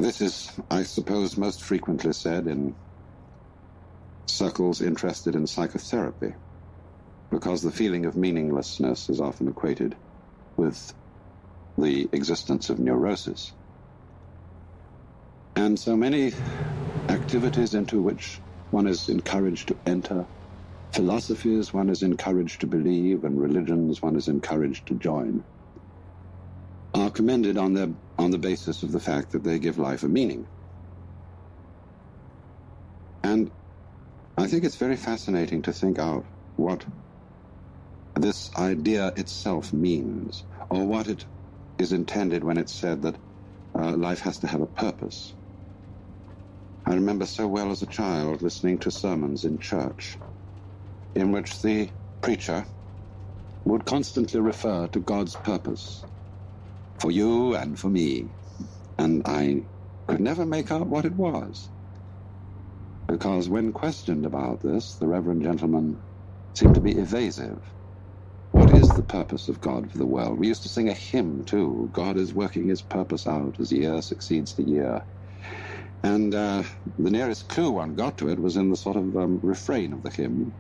This is, I suppose, most frequently said in circles interested in psychotherapy, because the feeling of meaninglessness is often equated with the existence of neurosis. And so many activities into which one is encouraged to enter, philosophies one is encouraged to believe, and religions one is encouraged to join, are commended on the basis of the fact that they give life a meaning. And I think it's very fascinating to think out what this idea itself means, or what it is intended when it's said that life has to have a purpose. I remember so well as a child listening to sermons in church in which the preacher would constantly refer to God's purpose for you and for me, and I could never make out what it was, because when questioned about this, the Reverend gentleman seemed to be evasive. What is the purpose of God for the world? We used to sing a hymn too, God is working his purpose out as year succeeds to year. And the nearest clue one got to it was in the sort of refrain of the hymn.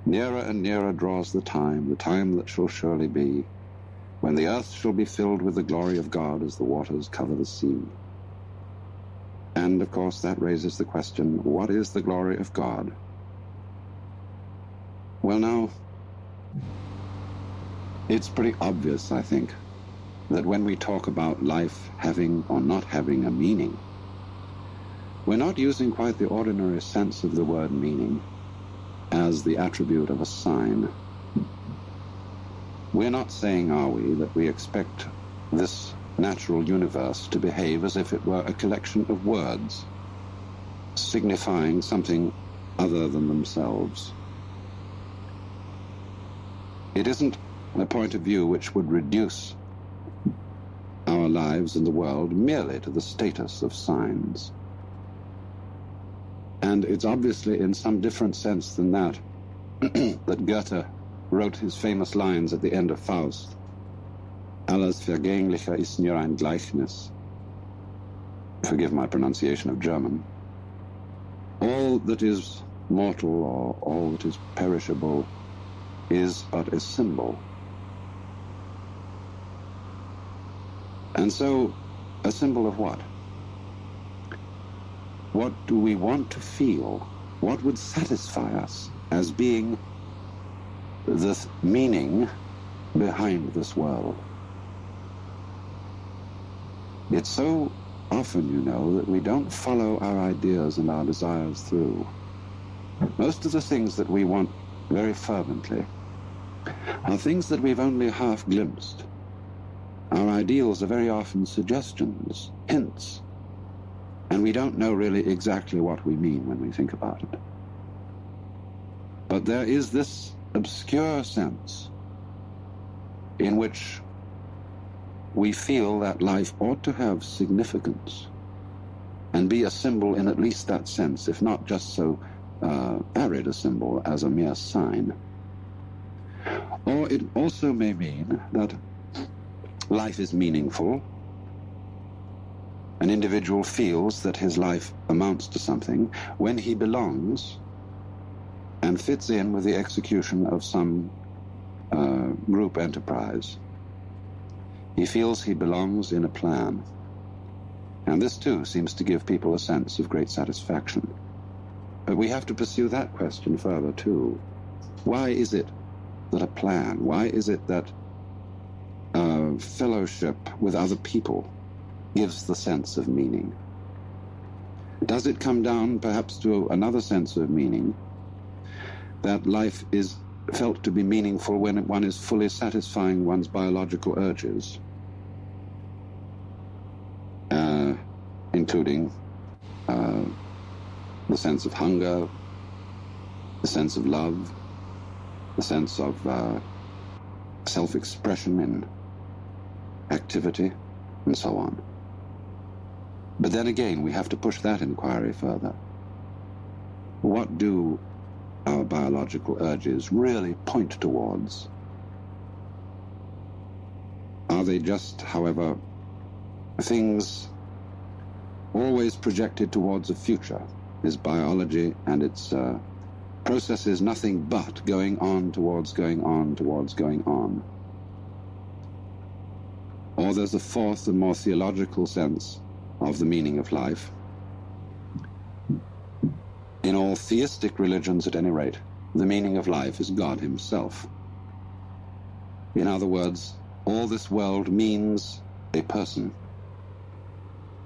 Nearer and nearer draws the time that shall surely be, when the earth shall be filled with the glory of God as the waters cover the sea. And of course that raises the question, what is the glory of God? Well now, it's pretty obvious, I think, that when we talk about life having or not having a meaning, we're not using quite the ordinary sense of the word meaning as the attribute of a sign. We're not saying, are we, that we expect this natural universe to behave as if it were a collection of words, signifying something other than themselves. It isn't a point of view which would reduce our lives in the world merely to the status of signs. And it's obviously in some different sense than that that Goethe wrote his famous lines at the end of Faust. Alles Vergängliche ist nur ein Gleichnis. Forgive my pronunciation of German. All that is mortal or all that is perishable is but a symbol. And so, a symbol of what? What do we want to feel? What would satisfy us as being the meaning behind this world? It's so often, you know, that we don't follow our ideas and our desires through. Most of the things that we want very fervently are things that we've only half glimpsed. Our ideals are very often suggestions, hints, and we don't know really exactly what we mean when we think about it. But there is this obscure sense in which we feel that life ought to have significance and be a symbol in at least that sense, if not just so arid a symbol as a mere sign. Or it also may mean that life is meaningful. An individual feels that his life amounts to something when he belongs and fits in with the execution of some group enterprise. He feels he belongs in a plan. And this too seems to give people a sense of great satisfaction. But we have to pursue that question further too. Why is it that a plan, why is it that fellowship with other people gives the sense of meaning? Does it come down perhaps to another sense of meaning, that life is felt to be meaningful when one is fully satisfying one's biological urges, including the sense of hunger, the sense of love, the sense of self-expression in activity, and so on. But then again, we have to push that inquiry further. What do our biological urges really point towards? Are they just, however, things always projected towards a future. Is biology and its process is nothing but going on towards going on towards going on. Or there's a fourth and more theological sense of the meaning of life. In all theistic religions, at any rate, the meaning of life is God himself. In other words, all this world means a person.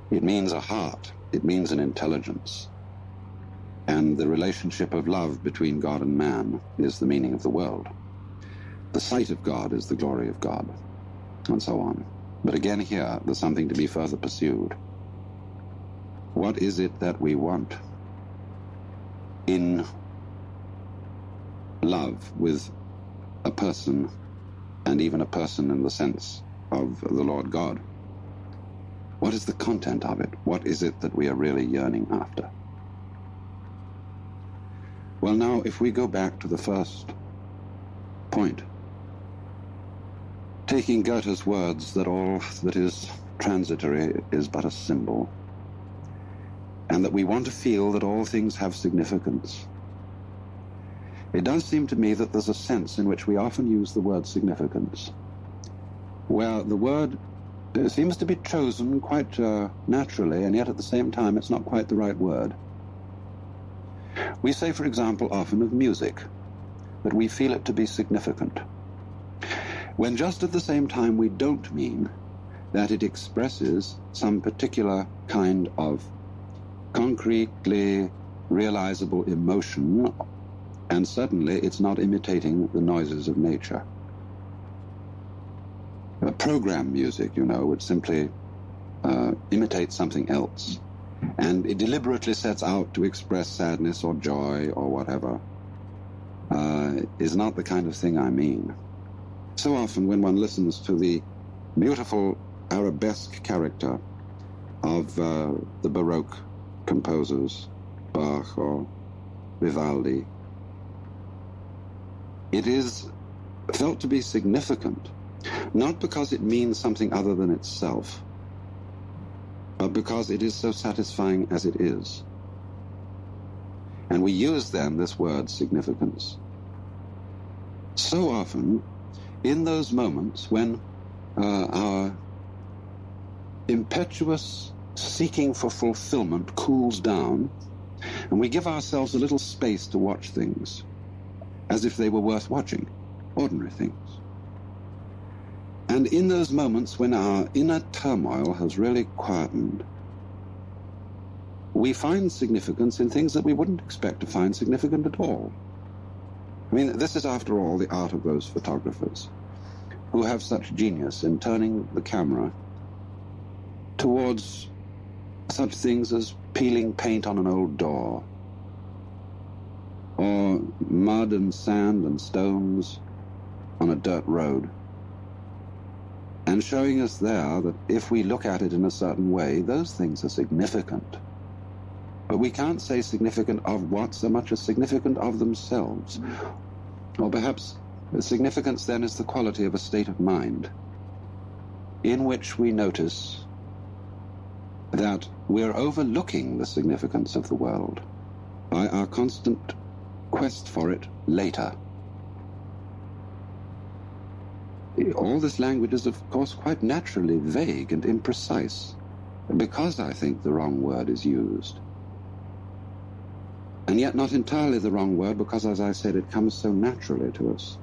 It means a heart. It means an intelligence. And the relationship of love between God and man is the meaning of the world. The sight of God is the glory of God, and so on. But again here, there's something to be further pursued. What is it that we want in love with a person, and even a person in the sense of the Lord God? What is the content of it? What is it that we are really yearning after? Well, now, if we go back to the first point, taking Goethe's words that all that is transitory is but a symbol, and that we want to feel that all things have significance, it does seem to me that there's a sense in which we often use the word significance, where the word seems to be chosen quite naturally, and yet at the same time it's not quite the right word. We say, for example, often of music, that we feel it to be significant, when just at the same time we don't mean that it expresses some particular kind of concretely realizable emotion, and certainly it's not imitating the noises of nature. Program music, you know, would simply imitate something else, and it deliberately sets out to express sadness or joy or whatever, is not the kind of thing I mean. So often when one listens to the beautiful arabesque character of the Baroque composers, Bach or Vivaldi, it is felt to be significant, not because it means something other than itself, but because it is so satisfying as it is. And we use then this word significance so often in those moments when our impetuous seeking for fulfillment cools down, and we give ourselves a little space to watch things as if they were worth watching, ordinary things. And in those moments when our inner turmoil has really quietened, we find significance in things that we wouldn't expect to find significant at all. I mean, this is, after all, the art of those photographers who have such genius in turning the camera towards such things as peeling paint on an old door, or mud and sand and stones on a dirt road, and showing us there that if we look at it in a certain way, those things are significant. But we can't say significant of what so much as significant of themselves. Or perhaps significance then is the quality of a state of mind in which we notice that we're overlooking the significance of the world by our constant quest for it later. All this language is, of course, quite naturally vague and imprecise, because I think the wrong word is used. And yet not entirely the wrong word, because, as I said, it comes so naturally to us.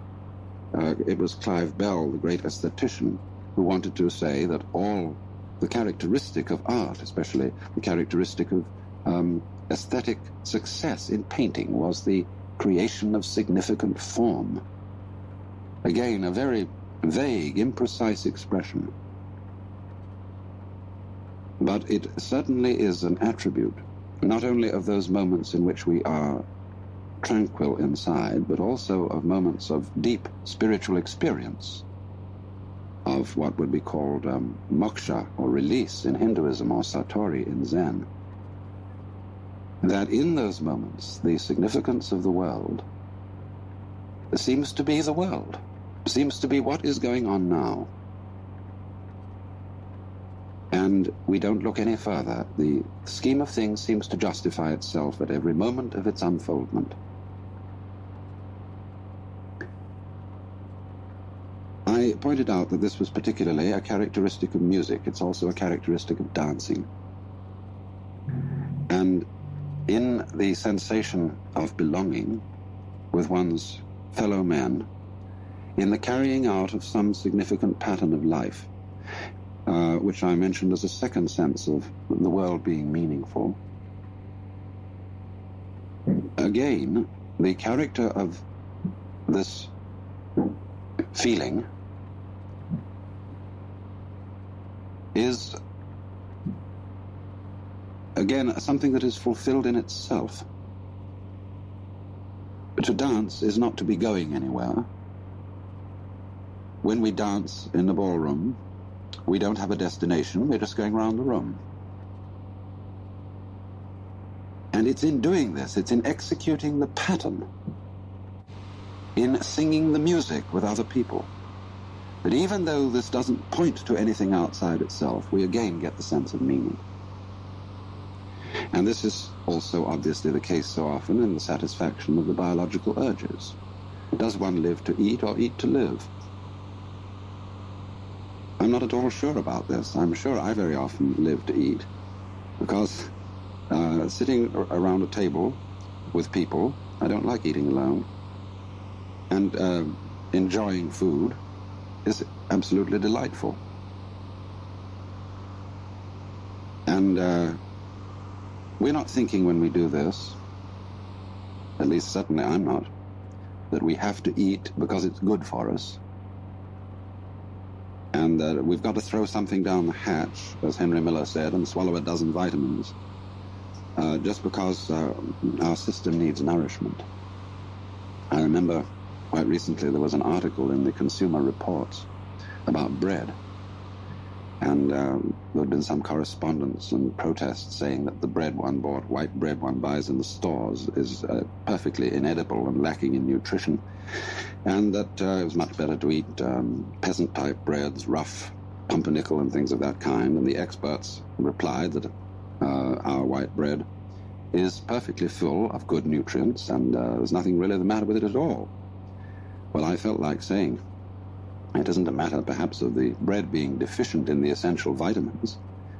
It was Clive Bell, the great aesthetician, who wanted to say that all the characteristic of art, especially the characteristic of aesthetic success in painting, was the creation of significant form. Again, a very vague, imprecise expression. But it certainly is an attribute, not only of those moments in which we are tranquil inside, but also of moments of deep spiritual experience, of what would be called moksha, or release in Hinduism, or satori in Zen. That in those moments, the significance of the world seems to be the world, seems to be what is going on now. And And we don't look any further. The scheme of things seems to justify itself at every moment of its unfoldment. I pointed out that this was particularly a characteristic of music. It's also a characteristic of dancing. And in the sensation of belonging with one's fellow men, in the carrying out of some significant pattern of life, which I mentioned as a second sense of the world being meaningful. Again, the character of this feeling is, again, something that is fulfilled in itself. To dance is not to be going anywhere. When we dance in the ballroom, we don't have a destination, we're just going around the room. And it's in doing this, it's in executing the pattern, in singing the music with other people, that even though this doesn't point to anything outside itself, we again get the sense of meaning. And this is also obviously the case so often in the satisfaction of the biological urges. Does one live to eat or eat to live? I'm not at all sure about this. I'm sure I very often live to eat, because sitting around a table with people, I don't like eating alone, and enjoying food is absolutely delightful. And we're not thinking when we do this, at least certainly I'm not, that we have to eat because it's good for us. And we've got to throw something down the hatch, as Henry Miller said, and swallow a dozen vitamins, just because our system needs nourishment. I remember quite recently there was an article in the Consumer Reports about bread, and there had been some correspondence and protests saying that the bread one bought, white bread one buys in the stores, is perfectly inedible and lacking in nutrition, and that it was much better to eat peasant-type breads, rough pumpernickel and things of that kind. And the experts replied that our white bread is perfectly full of good nutrients, and there's nothing really the matter with it at all. Well, I felt like saying, it isn't a matter, perhaps, of the bread being deficient in the essential vitamins.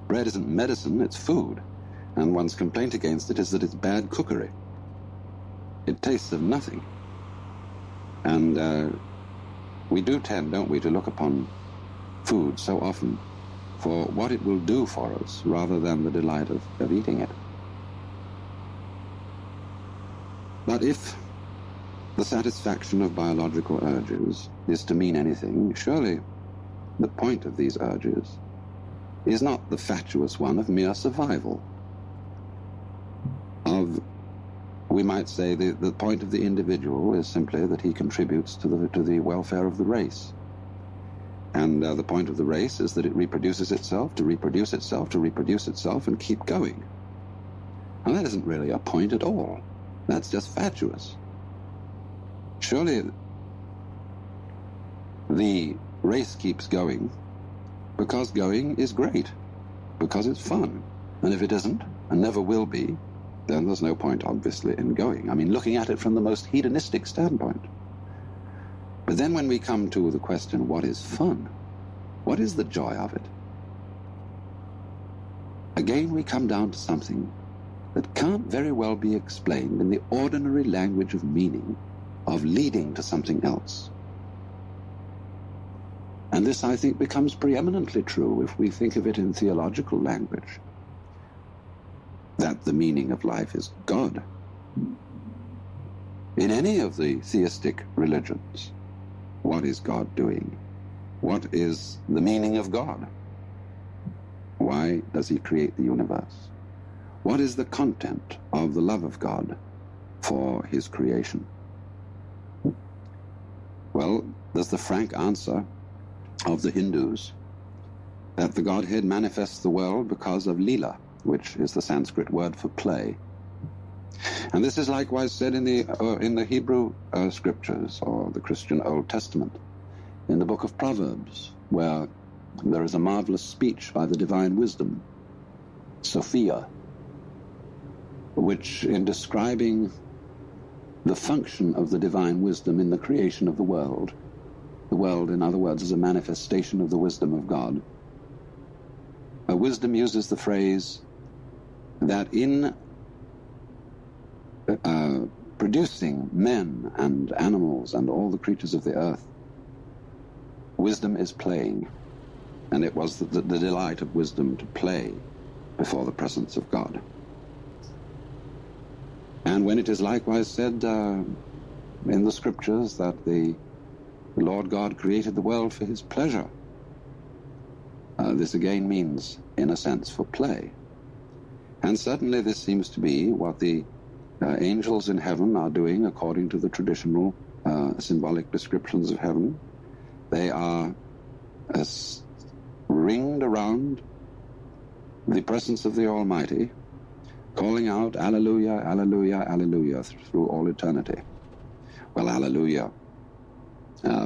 Bread isn't medicine, it's food, and one's complaint against it is that it's bad cookery. It tastes of nothing. And we do tend, don't we, to look upon food so often for what it will do for us rather than the delight of eating it. But if the satisfaction of biological urges is to mean anything, surely the point of these urges is not the fatuous one of mere survival. We might say the point of the individual is simply that he contributes to the welfare of the race. And the point of the race is that it reproduces itself, to reproduce itself, to reproduce itself, and keep going. And that isn't really a point at all. That's just fatuous. Surely the race keeps going because going is great, because it's fun. And if it isn't, and never will be, then there's no point, obviously, in going. I mean, looking at it from the most hedonistic standpoint. But then when we come to the question, what is fun? What is the joy of it? Again, we come down to something that can't very well be explained in the ordinary language of meaning, of leading to something else. And this, I think, becomes preeminently true if we think of it in theological language, that the meaning of life is God. In any of the theistic religions, what is God doing? What is the meaning of God? Why does he create the universe? What is the content of the love of God for his creation? Well, there's the frank answer of the Hindus that the Godhead manifests the world because of lila, which is the Sanskrit word for play. And this is likewise said in the Hebrew scriptures, or the Christian Old Testament, in the book of Proverbs, where There is a marvelous speech by the divine wisdom, Sophia, which, in describing the function of the divine wisdom in the creation of the world, in other words, is a manifestation of the wisdom of God. Wisdom uses the phrase that in producing men and animals and all the creatures of the earth, wisdom is playing, and it was the delight of wisdom to play before the presence of God. And when it is likewise said in the scriptures that the Lord God created the world for his pleasure, this again means, in a sense, for play. And certainly this seems to be what the angels in heaven are doing according to the traditional symbolic descriptions of heaven. They are ringed around the presence of the Almighty, calling out, Alleluia, Alleluia, Alleluia, through all eternity. Well, Alleluia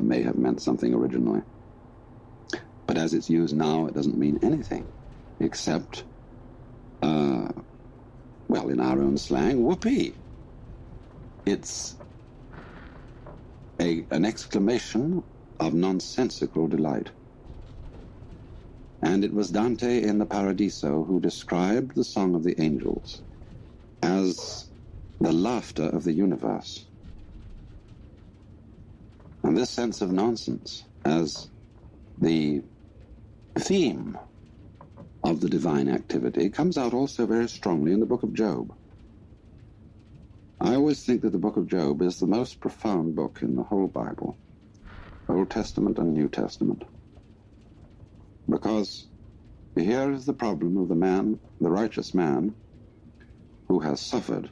may have meant something originally, but as it's used now, it doesn't mean anything except, well, in our own slang, whoopee. It's an exclamation of nonsensical delight. And it was Dante in the Paradiso who described the song of the angels as the laughter of the universe. And this sense of nonsense as the theme of the divine activity comes out also very strongly in the book of Job. I always think that the book of Job is the most profound book in the whole Bible, Old Testament and New Testament. Because here is the problem of the man, the righteous man, who has suffered.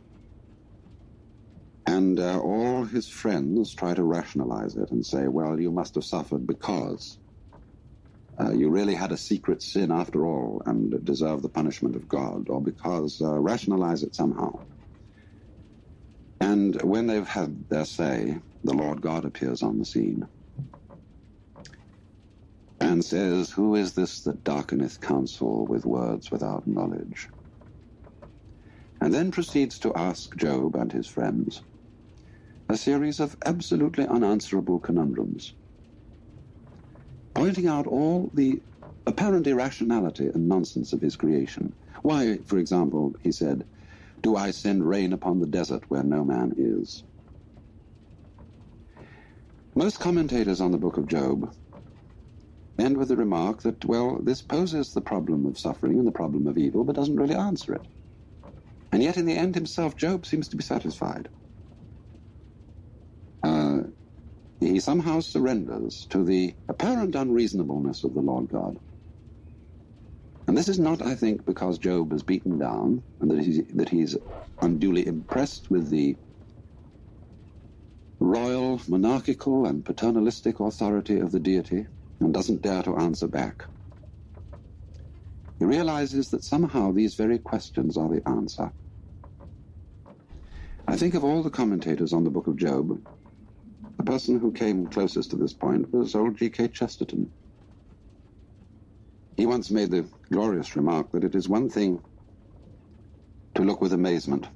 And all his friends try to rationalize it and say, well, you must have suffered because you really had a secret sin after all and deserve the punishment of God, or because rationalize it somehow. And when they've had their say, the Lord God appears on the scene and says, who is this that darkeneth counsel with words without knowledge? And then proceeds to ask Job and his friends a series of absolutely unanswerable conundrums, pointing out all the apparent irrationality and nonsense of his creation. Why, for example, he said, do I send rain upon the desert where no man is? Most commentators on the book of Job end with the remark that, well, this poses the problem of suffering and the problem of evil, but doesn't really answer it. And yet in the end himself, Job seems to be satisfied. He somehow surrenders to the apparent unreasonableness of the Lord God. And this is not, I think, because Job is beaten down and that he's unduly impressed with the royal, monarchical, and paternalistic authority of the deity and doesn't dare to answer back. He realizes that somehow these very questions are the answer. I think of all the commentators on the book of Job, the person who came closest to this point was old G.K. Chesterton. He once made the glorious remark that it is one thing to look with amazement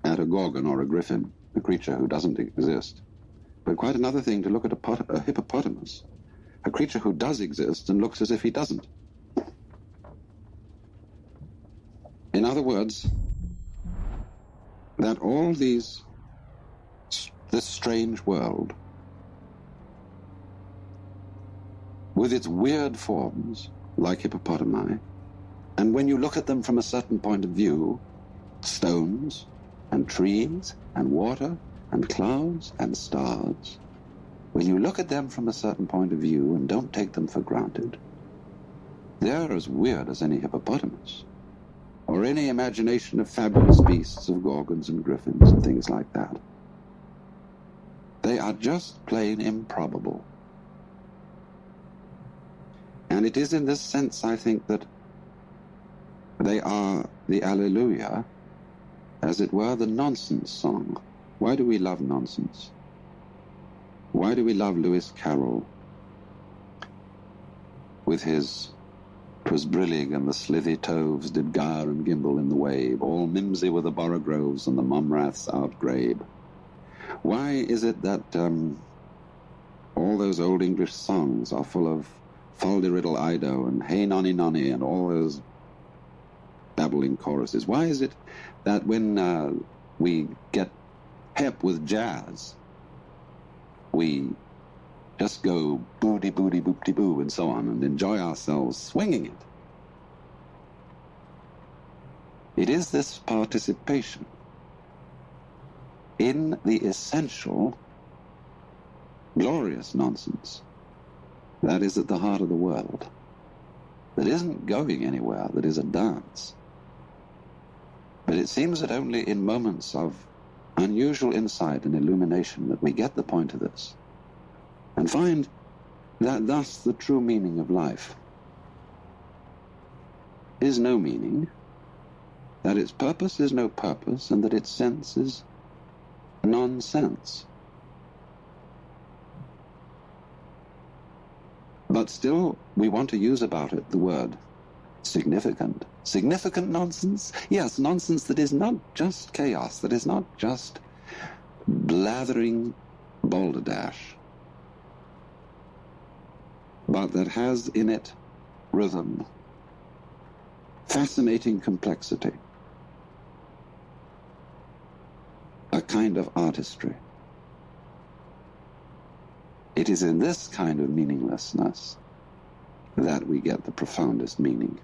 at a gorgon or a griffin, a creature who doesn't exist, but quite another thing to look at a hippopotamus, a creature who does exist and looks as if he doesn't. In other words, that all this strange world, with its weird forms, like hippopotami, and when you look at them from a certain point of view, stones and trees and water and clouds and stars, when you look at them from a certain point of view and don't take them for granted, they're as weird as any hippopotamus, or any imagination of fabulous beasts of gorgons and griffins and things like that. They are just plain improbable. And it is in this sense, I think, that they are the Alleluia, as it were, the nonsense song. Why do we love nonsense? Why do we love Lewis Carroll? with his "'Twas brillig and the slithy toves did gyre and gimble in the wabe, all mimsy were the borogroves and the mumraths outgrabe." Why is it that all those old English songs are full of "Fal-de-riddle Ido" and "Hey nonny nonny" and all those babbling choruses? Why is it that when we get hep with jazz, we just go booty booty boopty boo and so on and enjoy ourselves swinging it? It is this participation in the essential, glorious nonsense that is at the heart of the world, that isn't going anywhere, that is a dance. But it seems that only in moments of unusual insight and illumination that we get the point of this, and find that thus the true meaning of life is no meaning, that its purpose is no purpose, and that its sense is nonsense. But still, we want to use about it the word significant. Significant nonsense? Yes, nonsense that is not just chaos, that is not just blathering balderdash, but that has in it rhythm, fascinating complexity, a kind of artistry. It is in this kind of meaninglessness that we get the profoundest meaning.